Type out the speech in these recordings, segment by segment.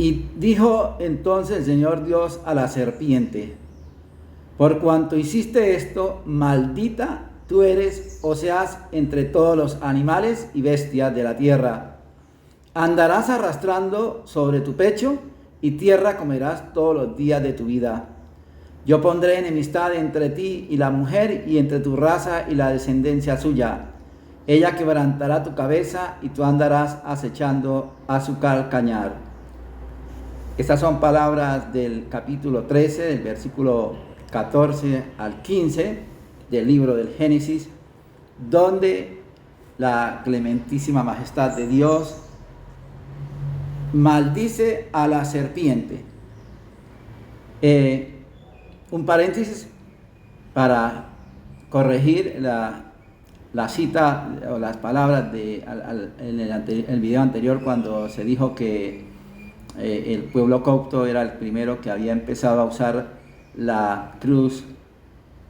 Y dijo entonces el Señor Dios a la serpiente: por cuanto hiciste esto, maldita tú eres, o seas, entre todos los animales y bestias de la tierra. Andarás arrastrando sobre tu pecho, y tierra comerás todos los días de tu vida. Yo pondré enemistad entre ti y la mujer, y entre tu raza y la descendencia suya. Ella quebrantará tu cabeza, y tú andarás acechando a su calcañar. Estas son palabras del capítulo 13, del versículo 14 al 15 del libro del Génesis, donde la clementísima majestad de Dios maldice a la serpiente. Un paréntesis para corregir la cita o las palabras en el video anterior, cuando se dijo que el pueblo copto era el primero que había empezado a usar la cruz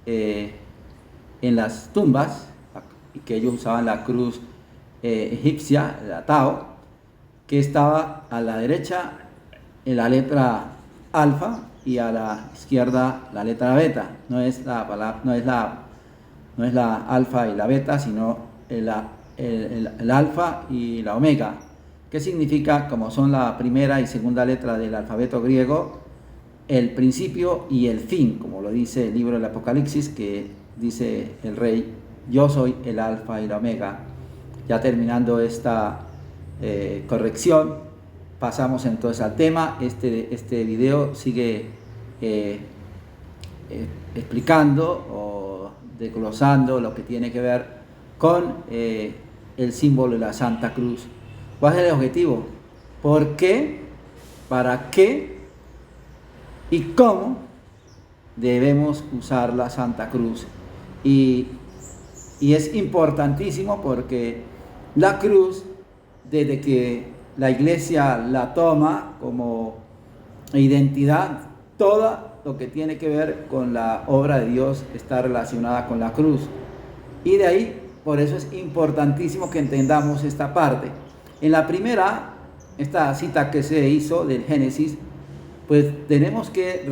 en las tumbas, y que ellos usaban la cruz egipcia, la Tao, que estaba a la derecha en la letra alfa y a la izquierda la letra beta. No es la alfa y la beta, sino el alfa y la omega, que significa, como son la primera y segunda letra del alfabeto griego, el principio y el fin, como lo dice el libro del Apocalipsis, que dice el rey: yo soy el alfa y la omega. Ya terminando esta corrección, pasamos entonces al tema. Este video sigue explicando o desglosando lo que tiene que ver con el símbolo de la Santa Cruz. ¿Cuál es el objetivo? ¿Por qué? ¿Para qué? ¿Y cómo debemos usar la Santa Cruz? Y es importantísimo porque la cruz, desde que la Iglesia la toma como identidad, todo lo que tiene que ver con la obra de Dios está relacionada con la cruz. Y de ahí, por eso es importantísimo que entendamos esta parte. En la primera, esta cita que se hizo del Génesis, pues tenemos que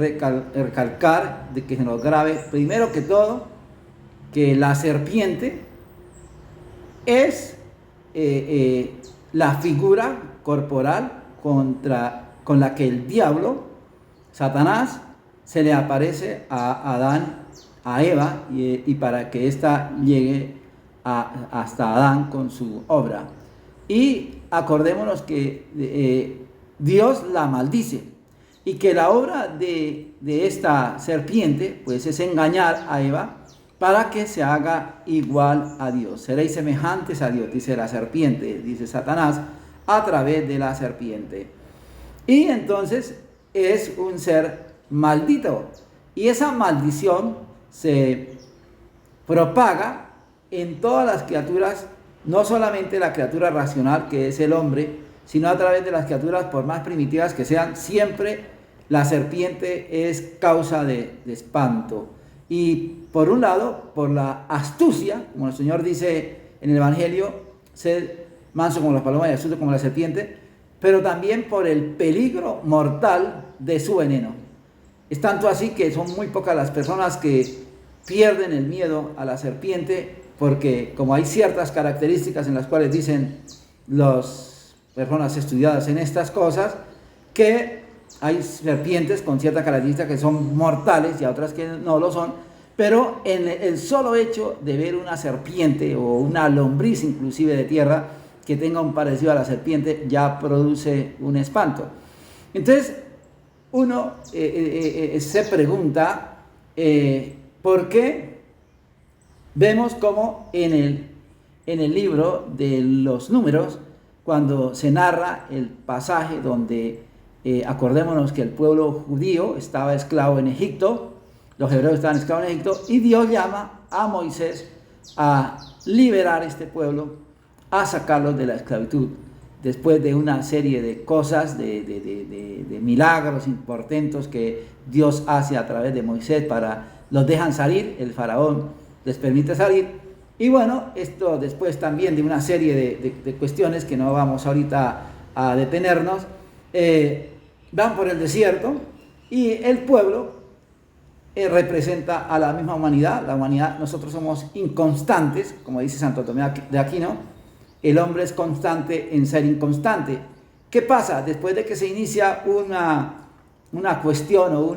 recalcar, de que se nos grabe, primero que todo, que la serpiente es la figura corporal con la que el diablo, Satanás, se le aparece a Adán, a Eva, y para que ésta llegue hasta Adán con su obra. Y acordémonos que Dios la maldice, y que la obra de esta serpiente pues es engañar a Eva para que se haga igual a Dios. Seréis semejantes a Dios, dice la serpiente, dice Satanás, a través de la serpiente. Y entonces es un ser maldito, y esa maldición se propaga en todas las criaturas, no solamente la criatura racional que es el hombre, sino a través de las criaturas, por más primitivas que sean. Siempre la serpiente es causa de espanto. Y por un lado, por la astucia, como el Señor dice en el Evangelio: sed manso como las palomas y astuto como la serpiente, pero también por el peligro mortal de su veneno. Es tanto así que son muy pocas las personas que pierden el miedo a la serpiente, porque como hay ciertas características en las cuales dicen las personas estudiadas en estas cosas, que hay serpientes con ciertas características que son mortales y otras que no lo son, pero en el solo hecho de ver una serpiente o una lombriz inclusive de tierra que tenga un parecido a la serpiente ya produce un espanto. Entonces uno se pregunta por qué vemos como en el libro de los Números, cuando se narra el pasaje donde acordémonos que el pueblo judío estaba esclavo en Egipto, los hebreos estaban esclavos en Egipto, y Dios llama a Moisés a liberar este pueblo, a sacarlos de la esclavitud, después de una serie de cosas, de milagros, portentos que Dios hace a través de Moisés. Los dejan salir, el faraón les permite salir, y bueno, esto después también de una serie de cuestiones que no vamos ahorita a detenernos, van por el desierto y el pueblo representa a la misma humanidad. La humanidad, nosotros somos inconstantes, como dice Santo Tomás de Aquino, el hombre es constante en ser inconstante. ¿Qué pasa? Después de que se inicia una cuestión o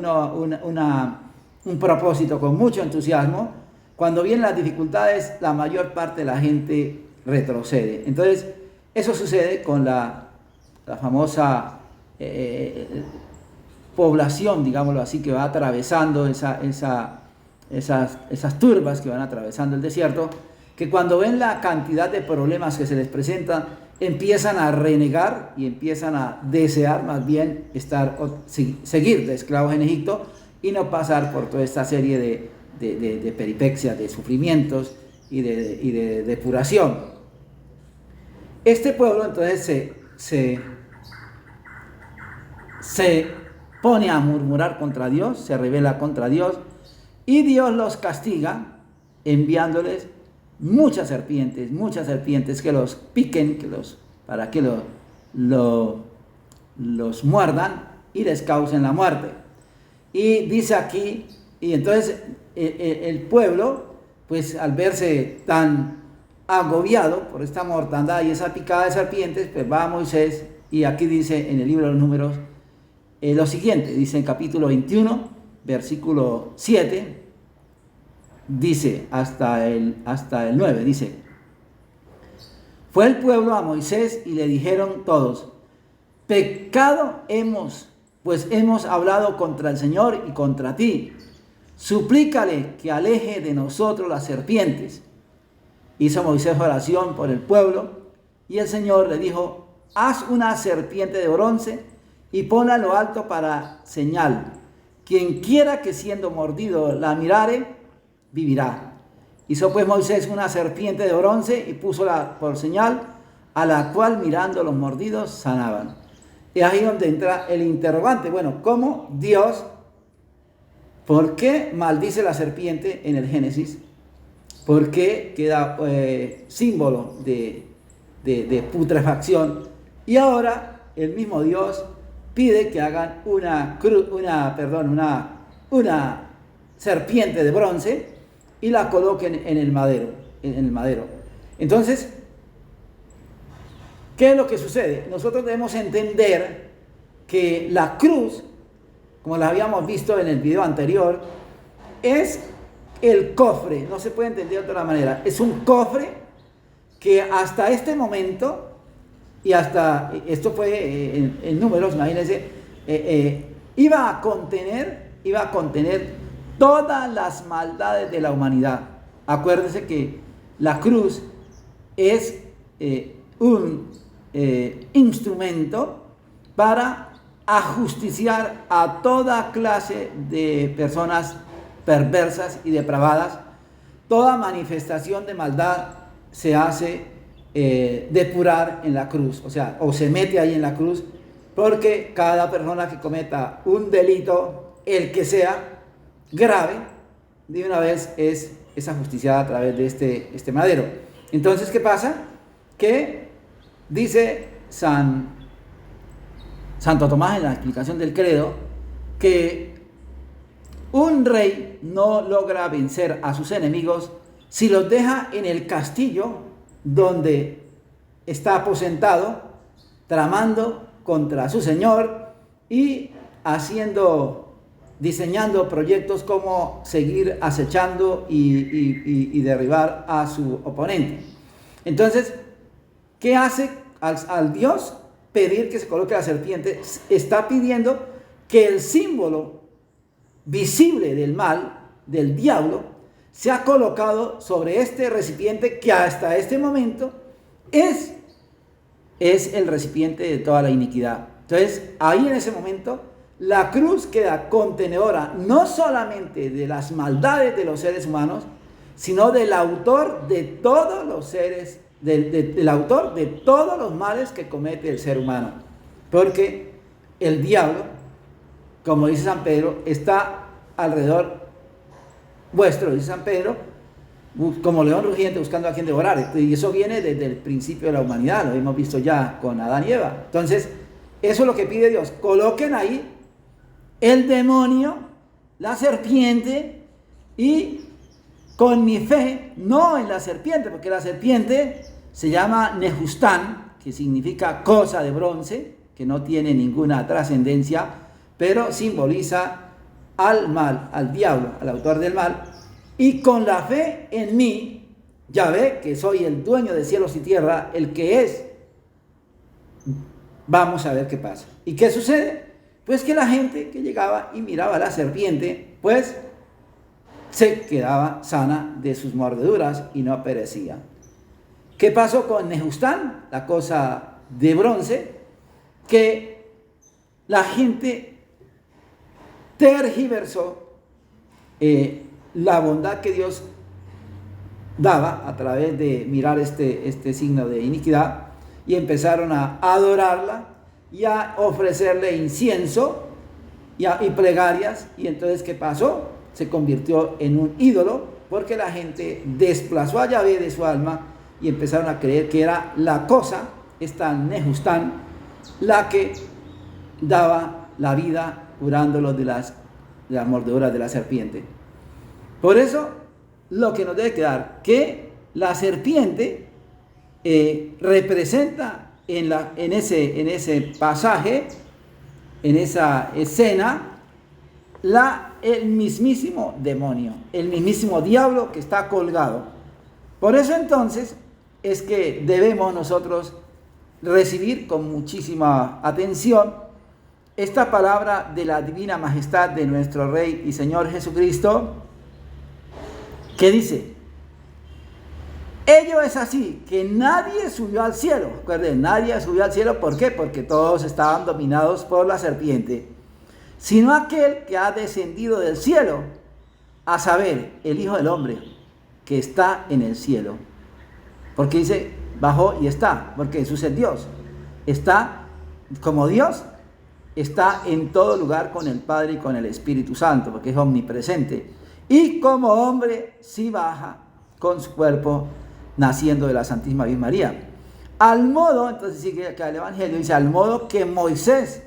un propósito con mucho entusiasmo, cuando vienen las dificultades, la mayor parte de la gente retrocede. Entonces, eso sucede con la famosa población, digámoslo así, que va atravesando esas turbas que van atravesando el desierto, que cuando ven la cantidad de problemas que se les presentan, empiezan a renegar y empiezan a desear más bien seguir de esclavos en Egipto y no pasar por toda esta serie de peripexias, de sufrimientos y de depuración. Este pueblo entonces se pone a murmurar contra Dios, se rebela contra Dios y Dios los castiga enviándoles muchas serpientes que los piquen, para que los muerdan y les causen la muerte. Y dice aquí, y entonces el pueblo, pues al verse tan agobiado por esta mortandad y esa picada de serpientes, pues va a Moisés, y aquí dice en el libro de los Números lo siguiente, dice en capítulo 21, versículo 7, dice hasta el 9, dice: fue el pueblo a Moisés y le dijeron todos: pecado hemos, pues hemos hablado contra el Señor y contra ti. Suplícale que aleje de nosotros las serpientes. Hizo Moisés oración por el pueblo y el Señor le dijo: haz una serpiente de bronce y ponla a lo alto para señal. Quien quiera que siendo mordido la mirare, vivirá. Hizo pues Moisés una serpiente de bronce y púsola por señal, a la cual mirando los mordidos sanaban. Y ahí donde entra el interrogante. Bueno, ¿cómo Dios, por qué maldice la serpiente en el Génesis? ¿Por qué queda símbolo de putrefacción? Y ahora el mismo Dios pide que hagan una serpiente de bronce y la coloquen en el madero. Entonces, ¿qué es lo que sucede? Nosotros debemos entender que la cruz, como la habíamos visto en el video anterior, es el cofre, no se puede entender de otra manera. Es un cofre que hasta este momento, y hasta, esto fue en Números, imagínense, iba a contener todas las maldades de la humanidad. Acuérdense que la cruz es un instrumento para ajusticiar a toda clase de personas perversas y depravadas. Toda manifestación de maldad se hace depurar en la cruz, o se mete ahí en la cruz, porque cada persona que cometa un delito, el que sea grave, de una vez es ajusticiada a través de este madero. Entonces, ¿qué pasa? Que dice Santo Tomás en la explicación del credo que un rey no logra vencer a sus enemigos si los deja en el castillo donde está aposentado, tramando contra su señor y diseñando proyectos como seguir acechando y derribar a su oponente. Entonces, ¿qué hace al Dios pedir que se coloque la serpiente? Está pidiendo que el símbolo visible del mal, del diablo, se ha colocado sobre este recipiente que hasta este momento es el recipiente de toda la iniquidad. Entonces, ahí en ese momento, la cruz queda contenedora no solamente de las maldades de los seres humanos, sino del autor de todos los seres, del autor de todos los males que comete el ser humano. Porque el diablo, como dice San Pedro, está alrededor vuestro, dice San Pedro, como león rugiente buscando a quien devorar. Y eso viene desde el principio de la humanidad, lo hemos visto ya con Adán y Eva. Entonces, Eso es lo que pide Dios. Coloquen ahí el demonio, la serpiente, y con mi fe, no en la serpiente, porque la serpiente se llama Nehustán, que significa cosa de bronce, que no tiene ninguna trascendencia, pero simboliza al mal, al diablo, al autor del mal. Y con la fe en mí, Yahvé, que soy el dueño de cielos y tierra, el que es, vamos a ver qué pasa. ¿Y qué sucede? Pues que la gente que llegaba y miraba a la serpiente, pues se quedaba sana de sus mordeduras y no perecía. ¿Qué pasó con Nehustán, la cosa de bronce? Que la gente tergiversó la bondad que Dios daba a través de mirar este signo de iniquidad, y empezaron a adorarla y a ofrecerle incienso y plegarias. Y entonces, ¿qué pasó? Se convirtió en un ídolo, porque la gente desplazó a Yahvé de su alma y empezaron a creer que era la cosa, esta Nehustán, la que daba la vida, curándolos de las mordeduras de la serpiente. Por eso, lo que nos debe quedar, que la serpiente representa en ese pasaje, en esa escena, el mismísimo demonio, el mismísimo diablo que está colgado. Por eso entonces es que debemos nosotros recibir con muchísima atención esta palabra de la divina majestad de nuestro Rey y Señor Jesucristo, que dice: ello es así, que nadie subió al cielo. Recuerden, nadie subió al cielo. ¿Por qué? Porque todos estaban dominados por la serpiente, sino aquel que ha descendido del cielo, a saber, el Hijo del Hombre, que está en el cielo. Porque dice, bajó y está, porque Jesús es Dios. Está como Dios, está en todo lugar con el Padre y con el Espíritu Santo, porque es omnipresente. Y como hombre, sí baja con su cuerpo, naciendo de la Santísima Virgen María. Al modo, entonces sigue acá el Evangelio, dice, al modo que Moisés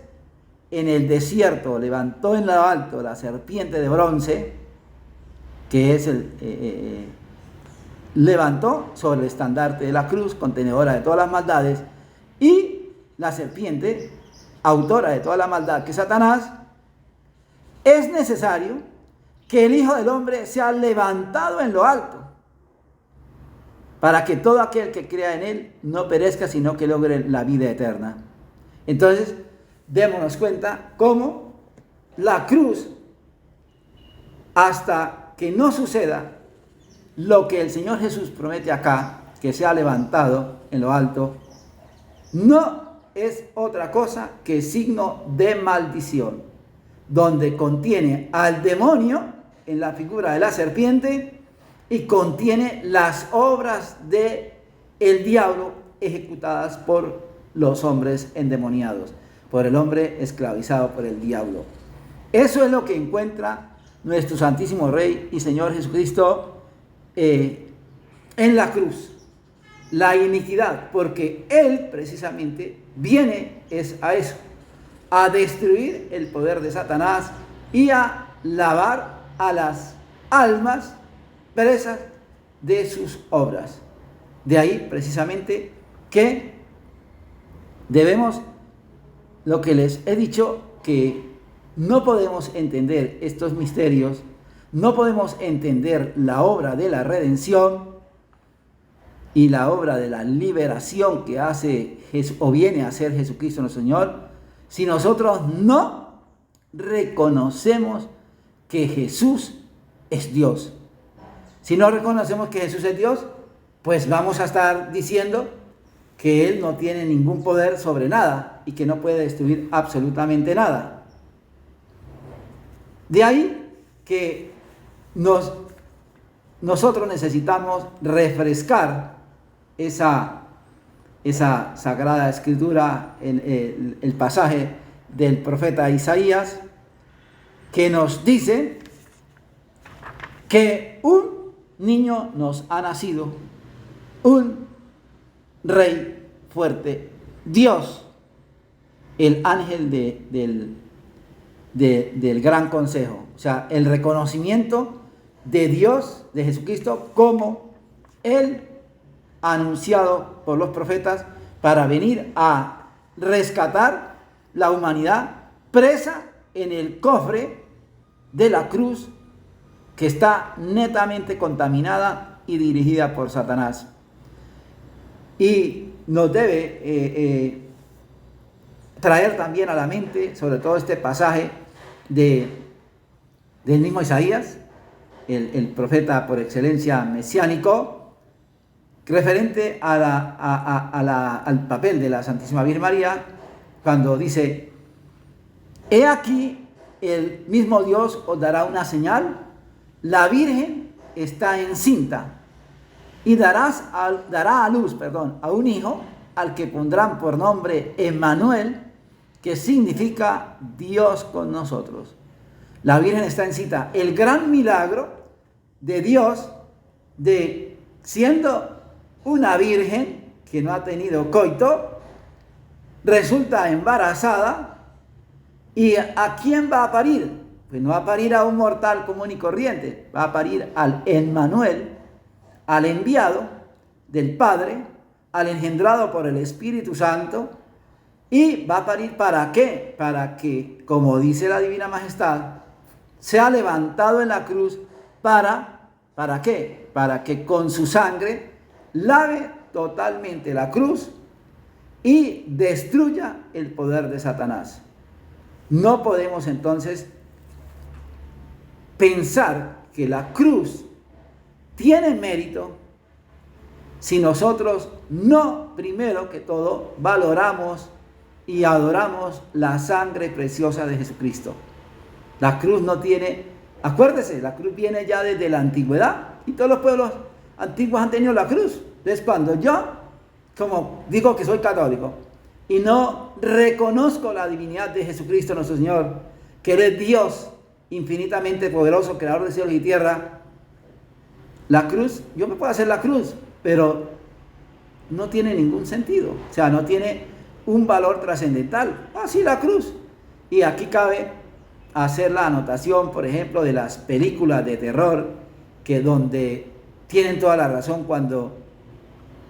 en el desierto levantó en lo alto la serpiente de bronce, que es levantó sobre el estandarte de la cruz, contenedora de todas las maldades, y la serpiente, autora de toda la maldad, que es Satanás, es necesario que el Hijo del Hombre sea levantado en lo alto, para que todo aquel que crea en él no perezca, sino que logre la vida eterna. Entonces, démonos cuenta cómo la cruz, hasta que no suceda lo que el Señor Jesús promete acá, que sea levantado en lo alto, no es otra cosa que signo de maldición, donde contiene al demonio en la figura de la serpiente y contiene las obras de el diablo ejecutadas por los hombres endemoniados, por el hombre esclavizado por el diablo. Eso es lo que encuentra nuestro Santísimo Rey y Señor Jesucristo en la cruz, la iniquidad, porque Él precisamente viene a eso, a destruir el poder de Satanás y a lavar a las almas presas de sus obras. De ahí precisamente que debemos, lo que les he dicho, que no podemos entender estos misterios, no podemos entender la obra de la redención y la obra de la liberación que hace o viene a hacer Jesucristo nuestro Señor, si nosotros no reconocemos que Jesús es Dios. Si no reconocemos que Jesús es Dios, pues vamos a estar diciendo que Él no tiene ningún poder sobre nada y que no puede destruir absolutamente nada. De ahí que nosotros necesitamos refrescar esa sagrada escritura, el pasaje del profeta Isaías, que nos dice que un niño nos ha nacido, un rey fuerte, Dios, el ángel del gran consejo. O sea, el reconocimiento de Dios, de Jesucristo, como el anunciado por los profetas para venir a rescatar la humanidad presa en el cofre de la cruz, que está netamente contaminada y dirigida por Satanás. Y nos debe traer también a la mente, sobre todo este pasaje del mismo Isaías, el profeta por excelencia mesiánico, referente al papel de la Santísima Virgen María, cuando dice: he aquí, el mismo Dios os dará una señal, la Virgen está encinta y dará a luz a un hijo, al que pondrán por nombre Emmanuel, que significa Dios con nosotros. La Virgen está encinta. El gran milagro de Dios, de siendo una virgen que no ha tenido coito, resulta embarazada. ¿Y a quién va a parir? Pues no va a parir a un mortal común y corriente, va a parir al Emmanuel, al enviado del Padre, al engendrado por el Espíritu Santo. ¿Y va a parir para qué? Para que, como dice la Divina Majestad, sea levantado en la cruz. ¿Para qué? Para que con su sangre lave totalmente la cruz y destruya el poder de Satanás. No podemos entonces pensar que la cruz tiene mérito si nosotros no, primero que todo, valoramos y adoramos la sangre preciosa de Jesucristo. La cruz no tiene, acuérdese, la cruz viene ya desde la antigüedad y todos los pueblos antiguos han tenido la cruz. Entonces, cuando yo, como digo que soy católico y no reconozco la divinidad de Jesucristo nuestro Señor, que Él es Dios infinitamente poderoso, creador de cielos y tierra, la cruz, yo me puedo hacer la cruz, pero no tiene ningún sentido, o sea, no tiene un valor trascendental. Así la cruz. Y aquí cabe hacer la anotación, por ejemplo, de las películas de terror, que donde tienen toda la razón cuando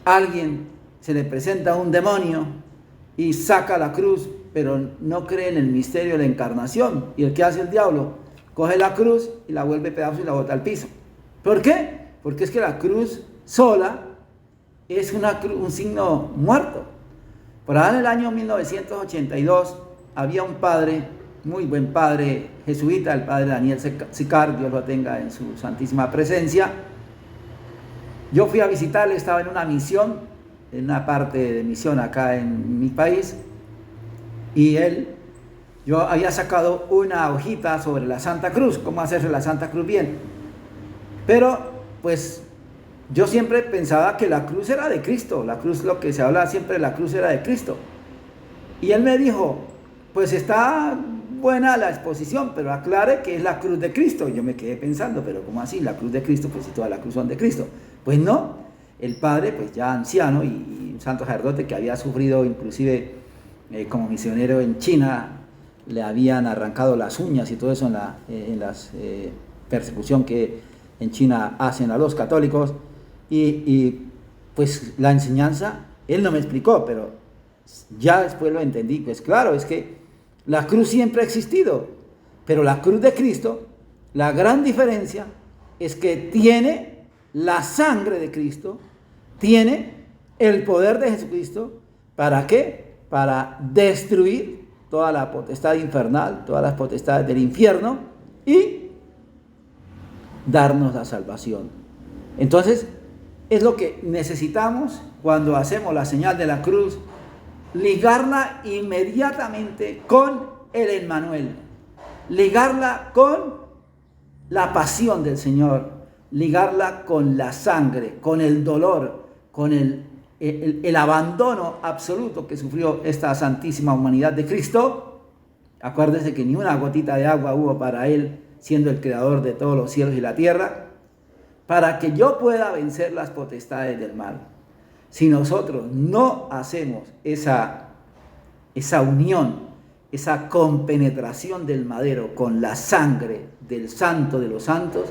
a alguien se le presenta un demonio y saca la cruz, pero no cree en el misterio de la encarnación. ¿Y el que hace el diablo? Coge la cruz y la vuelve pedazo y la bota al piso. ¿Por qué? Porque es que la cruz sola es un signo muerto. Por allá en el año 1982 había un padre, muy buen padre jesuita, el padre Daniel Sicar, Dios lo tenga en su santísima presencia. Yo fui a visitarle, estaba en una misión, en una parte de misión acá en mi país, y yo había sacado una hojita sobre la Santa Cruz, cómo hacerse la Santa Cruz bien. Pero, pues, yo siempre pensaba que la cruz era de Cristo, la cruz, lo que se habla siempre de la cruz era de Cristo. Y él me dijo, pues está buena la exposición, pero aclare que es la cruz de Cristo. Y yo me quedé pensando, pero ¿cómo así? La cruz de Cristo, pues si todas las cruces son de Cristo. Pues no, el padre, pues ya anciano y un santo sacerdote que había sufrido inclusive como misionero en China, le habían arrancado las uñas y todo eso en la persecución que en China hacen a los católicos. Y pues la enseñanza, él no me explicó, pero ya después lo entendí. Pues claro, es que la cruz siempre ha existido, pero la cruz de Cristo, la gran diferencia es que tiene la sangre de Cristo, tiene el poder de Jesucristo. ¿Para qué? Para destruir toda la potestad infernal, todas las potestades del infierno y darnos la salvación. Entonces, es lo que necesitamos cuando hacemos la señal de la cruz, ligarla inmediatamente con el Emmanuel, ligarla con la pasión del Señor, ligarla con la sangre, con el dolor, con el abandono absoluto que sufrió esta santísima humanidad de Cristo. Acuérdense que ni una gotita de agua hubo para Él, siendo el creador de todos los cielos y la tierra, para que yo pueda vencer las potestades del mal. Si nosotros no hacemos esa esa unión, esa compenetración del madero con la sangre del Santo de los Santos,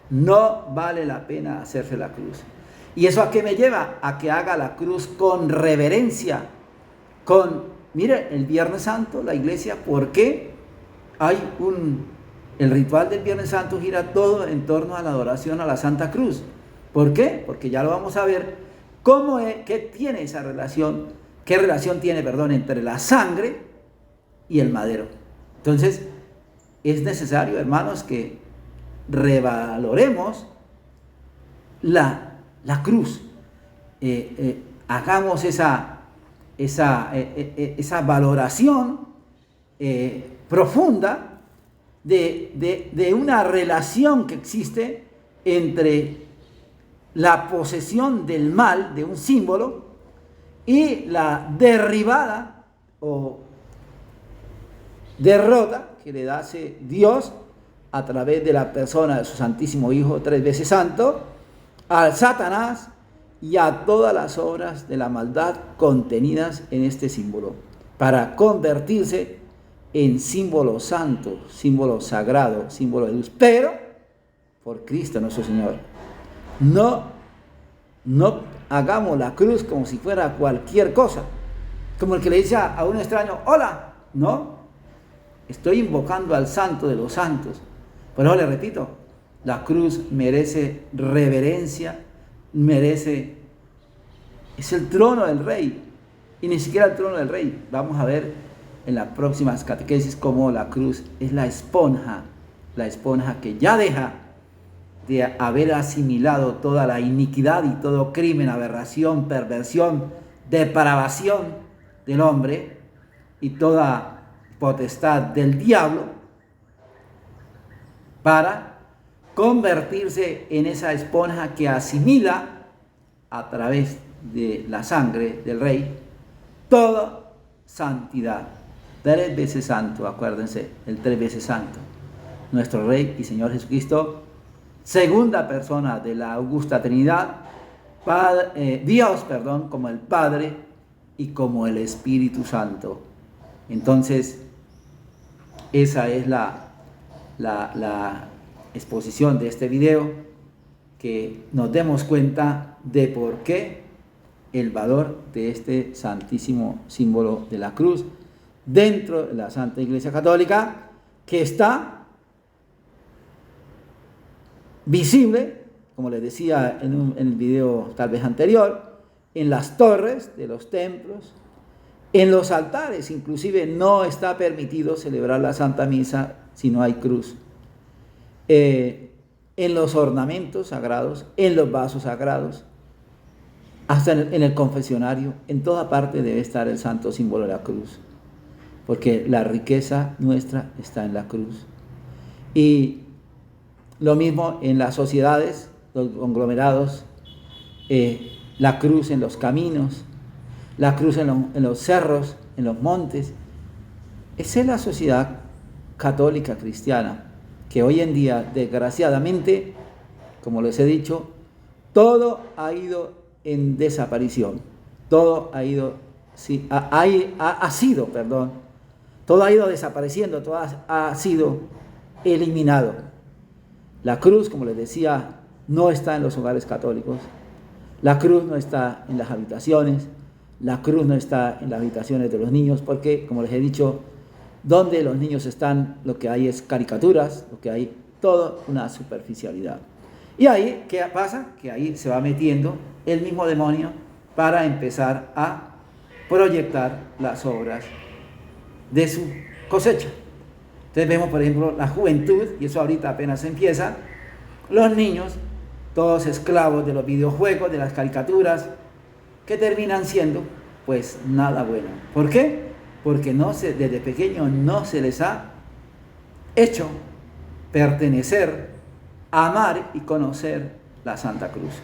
no vale la pena hacerse la cruz. ¿Y eso a qué me lleva? A que haga la cruz con reverencia, mire, el Viernes Santo, la iglesia, ¿por qué el ritual del Viernes Santo gira todo en torno a la adoración a la Santa Cruz? ¿Por qué? Porque ya lo vamos a ver, qué tiene esa relación, qué relación tiene, entre la sangre y el madero. Entonces, es necesario, hermanos, que revaloremos la cruz, hagamos esa valoración profunda de una relación que existe entre la posesión del mal de un símbolo y la derribada o derrota que le hace Dios a través de la persona de su Santísimo Hijo 3 veces santo al Satanás y a todas las obras de la maldad contenidas en este símbolo, para convertirse en símbolo santo, símbolo sagrado, símbolo de luz, pero por Cristo nuestro Señor. No hagamos la cruz como si fuera cualquier cosa, como el que le dice a un extraño, hola. No, estoy invocando al Santo de los Santos. Por eso le repito, la cruz merece reverencia, es el trono del Rey, y ni siquiera el trono del Rey. Vamos a ver en las próximas catequesis cómo la cruz es la esponja que ya deja de haber asimilado toda la iniquidad y todo crimen, aberración, perversión, depravación del hombre y toda potestad del diablo, para convertirse en esa esponja que asimila a través de la sangre del Rey toda santidad. 3 veces santo, acuérdense, el 3 veces santo, nuestro Rey y Señor Jesucristo, segunda persona de la augusta Trinidad, Dios, como el Padre y como el Espíritu Santo. Entonces, esa es la exposición de este video, que nos demos cuenta de por qué el valor de este santísimo símbolo de la cruz dentro de la Santa Iglesia Católica, que está visible, como les decía en el video tal vez anterior, en las torres de los templos, en los altares. Inclusive no está permitido celebrar la Santa Misa si no hay cruz. En los ornamentos sagrados, en los vasos sagrados, hasta en el confesionario, en toda parte debe estar el santo símbolo de la cruz, porque la riqueza nuestra está en la cruz. Y lo mismo en las sociedades, los conglomerados, la cruz en los caminos, la cruz en los cerros, en los montes. Esa es la sociedad católica cristiana, que hoy en día, desgraciadamente, como les he dicho, todo ha ido en desaparición, todo ha ido desapareciendo, todo ha sido eliminado. La cruz, como les decía, no está en los hogares católicos, la cruz no está en las habitaciones, la cruz no está en las habitaciones de los niños, porque, como les he dicho, donde los niños están, lo que hay es caricaturas, lo que hay toda una superficialidad. Y ahí, ¿qué pasa? Que ahí se va metiendo el mismo demonio para empezar a proyectar las obras de su cosecha. Entonces vemos, por ejemplo, la juventud, y eso ahorita apenas empieza, los niños, todos esclavos de los videojuegos, de las caricaturas, que terminan siendo, pues, nada bueno. ¿Por qué? Porque desde pequeño no se les ha hecho pertenecer, amar y conocer la Santa Cruz.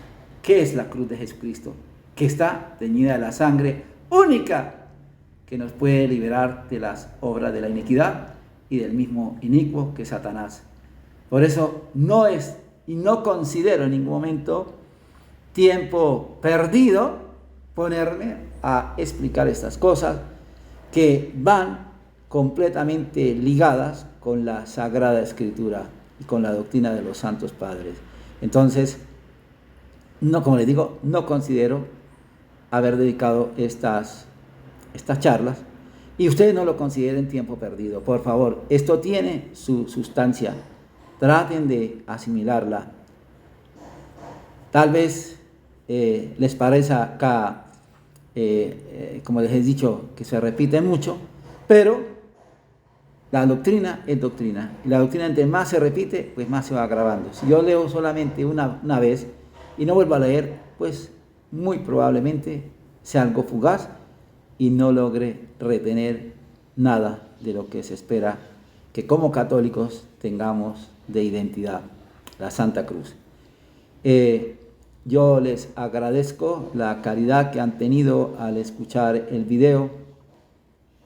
¿Qué es la cruz de Jesucristo? Que está teñida de la sangre única que nos puede liberar de las obras de la iniquidad y del mismo inicuo que es Satanás. Por eso no es, y no considero en ningún momento tiempo perdido ponerme a explicar estas cosas, que van completamente ligadas con la Sagrada Escritura y con la doctrina de los santos padres. Entonces, no, como les digo, no considero haber dedicado estas charlas, y ustedes no lo consideren tiempo perdido. Por favor, esto tiene su sustancia. Traten de asimilarla. Tal vez les parezca acá, como les he dicho, que se repite mucho, pero la doctrina es doctrina. Y la doctrina, entre más se repite, pues más se va agravando. Si yo leo solamente una vez y no vuelvo a leer, pues muy probablemente sea algo fugaz y no logre retener nada de lo que se espera que como católicos tengamos de identidad, la Santa Cruz. Yo les agradezco la caridad que han tenido al escuchar el video.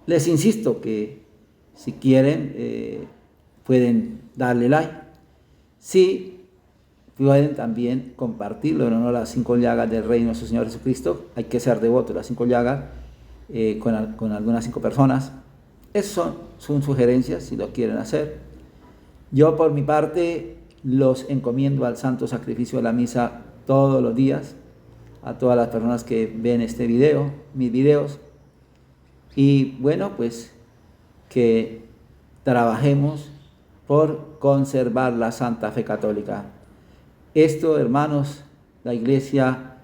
Les insisto que si quieren pueden darle like. Si pueden también compartirlo en honor a las 5 llagas del Rey de nuestro Señor Jesucristo. Hay que ser devoto de las 5 llagas con algunas 5 personas. Esas son sugerencias si lo quieren hacer. Yo por mi parte los encomiendo al santo sacrificio de la misa todos los días, a todas las personas que ven este video, mis videos. Y bueno, pues que trabajemos por conservar la santa fe católica. Esto, hermanos, la Iglesia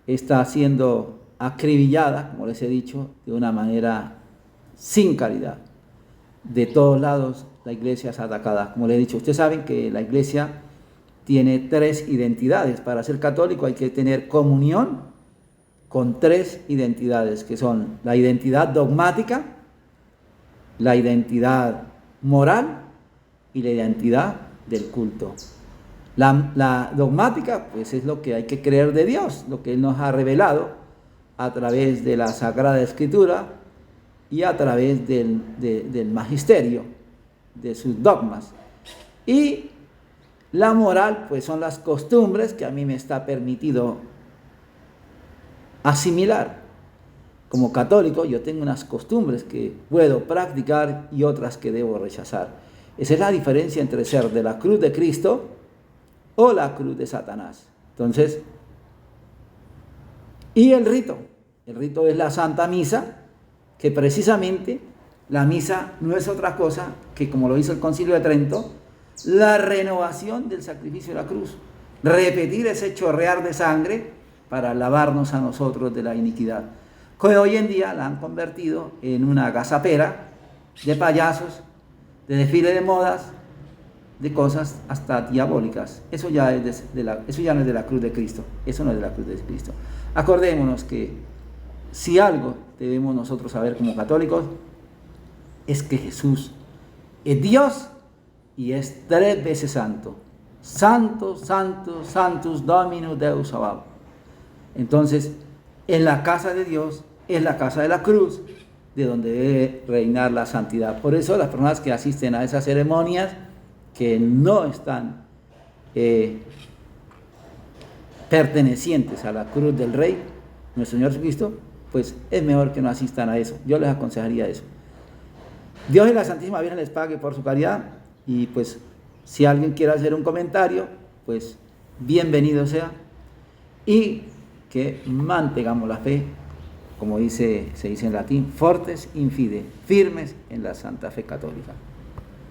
está siendo acribillada, como les he dicho, de una manera sin caridad. De todos lados la Iglesia es atacada. Como les he dicho, ustedes saben que la Iglesia tiene 3 identidades. Para ser católico hay que tener comunión con 3 identidades, que son la identidad dogmática, la identidad moral y la identidad del culto. La dogmática, pues, es lo que hay que creer de Dios, lo que Él nos ha revelado a través de la Sagrada Escritura y a través del magisterio, de sus dogmas. Y la moral, pues, son las costumbres que a mí me está permitido asimilar. Como católico, yo tengo unas costumbres que puedo practicar y otras que debo rechazar. Esa es la diferencia entre ser de la cruz de Cristo o la cruz de Satanás. Entonces, y el rito es la Santa Misa, que precisamente la misa no es otra cosa que, como lo hizo el Concilio de Trento, la renovación del sacrificio de la cruz. Repetir ese chorrear de sangre para lavarnos a nosotros de la iniquidad, que hoy en día la han convertido en una gazapera de payasos, de desfile de modas, de cosas hasta diabólicas. Eso ya no es de la cruz de Cristo. Eso no es de la cruz de Cristo. Acordémonos que si algo debemos nosotros saber como católicos es que Jesús es Dios y es 3 veces santo. Santo, santo, santus Dominus Deus Sabaoth. Entonces, en la casa de Dios es la casa de la cruz, de donde debe reinar la santidad. Por eso las personas que asisten a esas ceremonias, que no están pertenecientes a la cruz del Rey, nuestro Señor Jesucristo, pues es mejor que no asistan a eso. Yo les aconsejaría eso. Dios y la Santísima Virgen les pague por su caridad, y pues si alguien quiere hacer un comentario, pues bienvenido sea, y que mantengamos la fe, como se dice en latín, fortes in fide, firmes en la santa fe católica.